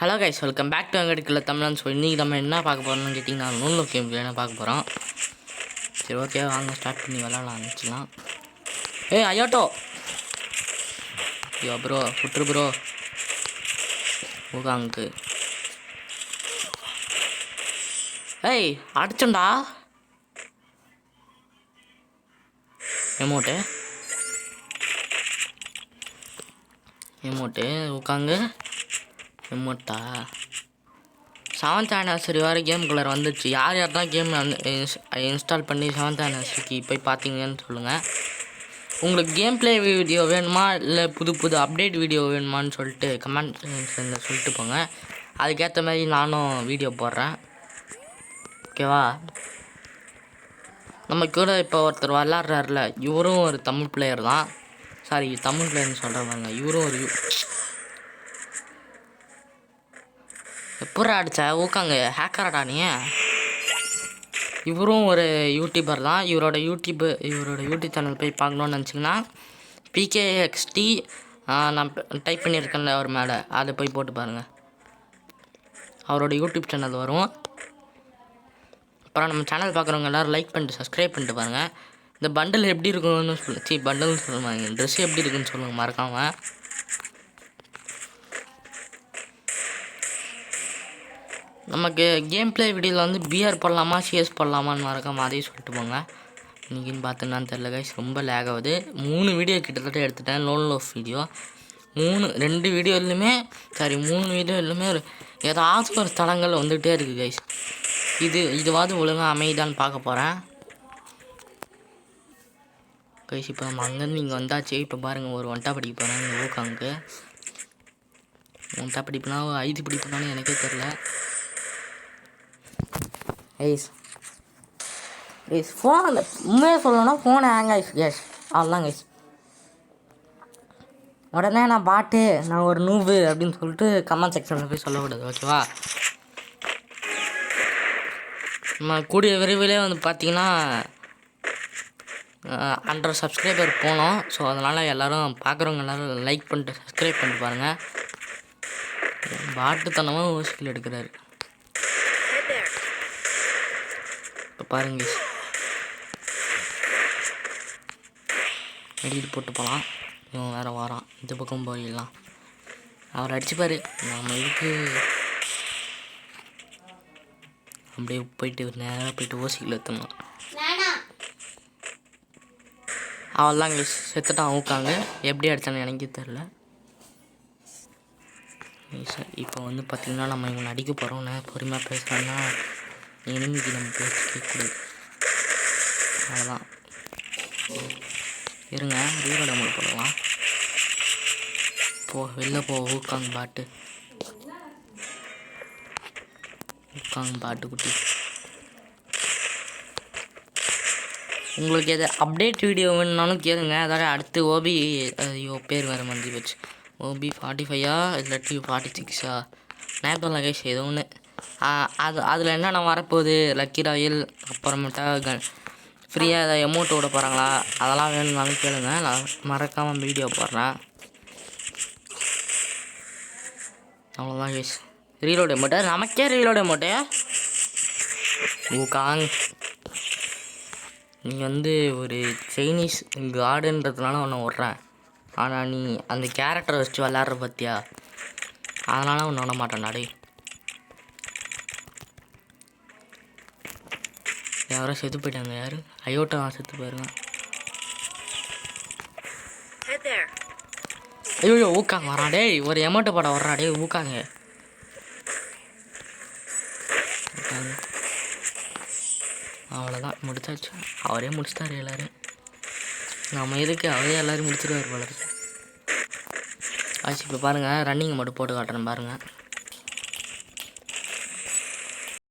Hello guys, welcome back to அங்கடிக்கல தமிழ்னு சொல்லி இன்றைக்கி நம்ம என்ன பார்க்க போகிறோம்னு கேட்டிங்கன்னா நூல் கேம் என்ன பார்க்க போகிறோம். சரி, ஓகே, வாங்க ஸ்டார்ட் பண்ணி விளாட ஆரம்பிச்சிடலாம். ஐயோட்டோ ஐயோ ப்ரோ, விட்டுரு ப்ரோ. உகாங்கு அடிச்சண்டா எமோட்டு உட்காங்கு எமோட்டா 7th anniversary வர கேம் கலர் வந்துச்சு. யார் தான் கேம் இன்ஸ்டால் பண்ணி 7th anniversary போய் பார்த்தீங்கன்னு சொல்லுங்கள். உங்களுக்கு கேம் ப்ளே வீடியோ வேணுமா இல்லை புது அப்டேட் வீடியோ வேணுமான்னு சொல்லிட்டு கமெண்ட் சொல்லிட்டு போங்க. அதுக்கேற்ற மாதிரி நானும் வீடியோ போடுறேன், ஓகேவா? நம்ம கூட இப்போ ஒருத்தர் விளாட்றாருல, இவரும் ஒரு தமிழ் பிளேயர் தான். சாரி, தமிழ் பிளேயர்னு சொல்கிறேன். இவரும் ஒரு எப்போ அடிச்சா ஊக்காங்க ஹேக்கராடா நீ. இவரும் ஒரு யூடியூபர் தான். இவரோட யூடியூப் சேனல் போய் பார்க்கணுன்னு நினச்சிங்கன்னா PKXT நான் டைப் பண்ணியிருக்கேன்ல அவர் மேலே, அதை போய் போட்டு பாருங்கள். அவரோட யூடியூப் சேனல் வரும். அப்புறம் நம்ம சேனல் பார்க்குறவங்க எல்லோரும் லைக் பண்ணிட்டு சப்ஸ்கிரைப் பண்ணிட்டு பாருங்கள். இந்த பண்டில் எப்படி இருக்குன்னு பண்டில்னு சொல்லுவாங்க, ட்ரெஸ் எப்படி இருக்குன்னு சொல்லுங்கள் மறக்காமல். நமக்கு கேம் ப்ளே வீடியோவில் வந்து பிஆர் போடலாமா CS போடலாமான்னு மறக்காமல் அதையும் சொல்லிட்டு போங்க. இன்றைக்கின்னு பார்த்தோன்னான்னு தெரில கைஸ், ரொம்ப லேக் ஆகுது. 3 வீடியோ கிட்டத்தட்ட எடுத்துட்டேன். லோன் லோஃப் வீடியோ 3 வீடியோலையுமே 3 வீடியோலையுமே ஏதாச்சும் ஒரு தளங்கள் வந்துகிட்டே இருக்குது கைஸ். இதுவாது ஒழுங்காக அமைதான்னு பார்க்க போகிறேன் கைஸ். இப்போ நம்ம அங்கேருந்து இங்கே வந்தாச்சு. இப்போ பாருங்கள், ஒரு ஒன்ட்டா படிக்க போகிறேன். இங்கே ஊக்காங்க ஒன்ட்டா படிப்புனா 5 படிப்புனாலும் எனக்கே தெரில கைஸ். ஃபோன் உண்மையாக சொல்லணும்னா ஃபோனை ஹேங் ஆயிடுச்சு கேஸ், அவ்வளோதான் கைஸ். உடனே நான் ஒரு நூபு அப்படின்னு சொல்லிட்டு கமெண்ட் செக்ஷனில் போய் சொல்லக்கூடாது, ஓகேவா? நம்ம கூடிய விரைவிலே வந்து பார்த்திங்கன்னா 100 சப்ஸ்கிரைபர் போனோம். ஸோ அதனால் எல்லோரும் பார்க்குறவங்க எல்லோரும் லைக் பண்ணிட்டு சப்ஸ்கிரைப் பண்ணிட்டு பாருங்கள். பாட்டுத்தனமாக ஓசிக்கில் எடுக்கிறாரு. இப்போ பாருங்க, எடிட்டு போட்டு போகலாம். இவன் வேறு வாரான், இந்த பக்கம் போயிடலாம். அவர் அடிச்சுப்பார். நம்ம இதுக்கு அப்படியே போயிட்டு நேராக போயிட்டு ஓசிக்கில் எடுத்தோம்னா அவள்லாம் இங்கே செத்துட்டான் ஊக்காங்க. எப்படி அடித்தானு எனக்கே தெரில. இப்போ வந்து பார்த்திங்கன்னா நம்ம இவனை அடிக்க போகிறோம்னு பொறுமையாக பேசுகிறோன்னா எனிமிக்கு நம்ம பேசி கேட்கக்கூடாது, அவ்வளோதான். இருங்க, ரீலோட அமௌண்ட் போடலாம். வெளில ஊக்காங்க பாட்டு குட்டி. உங்களுக்கு எது அப்டேட் வீடியோ வேணுனாலும் கேளுங்க. அதாவது அடுத்து பேர் வேறு மந்தி வச்சு OB 45 இல்லாட்டி 46 நேரத்தில் கைஸ் ஏதோ ஒன்று. அதில் என்னென்ன வரப்போகுது, லக்கி ராயல், அப்புறமேட்டா ஃப்ரீயாக ஏதாவது அமௌண்ட் விட போகிறாங்களா, அதெல்லாம் வேணும்னாலும் கேளுங்க. நான் மறக்காமல் வீடியோ போடுறேன், அவ்வளோதான் கைஸ். ரீலோட் அமௌண்ட்டு நமக்கே ரீலோட் அமௌண்ட்டு ஊக்காங். நீ வந்து ஒரு சைனீஸ் கார்டுன்றதுனால ஒன்று விட்றேன். ஆனால் நீ அந்த கேரக்டரை வச்சு விளாட்ற பார்த்தியா, அதனால் ஒன்று விட மாட்டேன் நாடே. யாரோ செத்து போயிட்டாங்க. யார்? ஐயோட்டா செத்து போயிருங்க. ஐயோ ஊக்காங்க வரான் டே. ஒரு எமௌண்ட்டு போட வர்றா டே ஊக்காங்க. அவ்வளோதான், முடிச்சாச்சு. அவரே முடிச்சிட்டாரு எல்லோரும். நம்ம எதுக்கு அவரே எல்லோரும் முடிச்சிடுவார் போல ஆச்சு. இப்போ பாருங்கள், ரன்னிங் மட்டும் போட்டு காட்டுறேன் பாருங்கள்.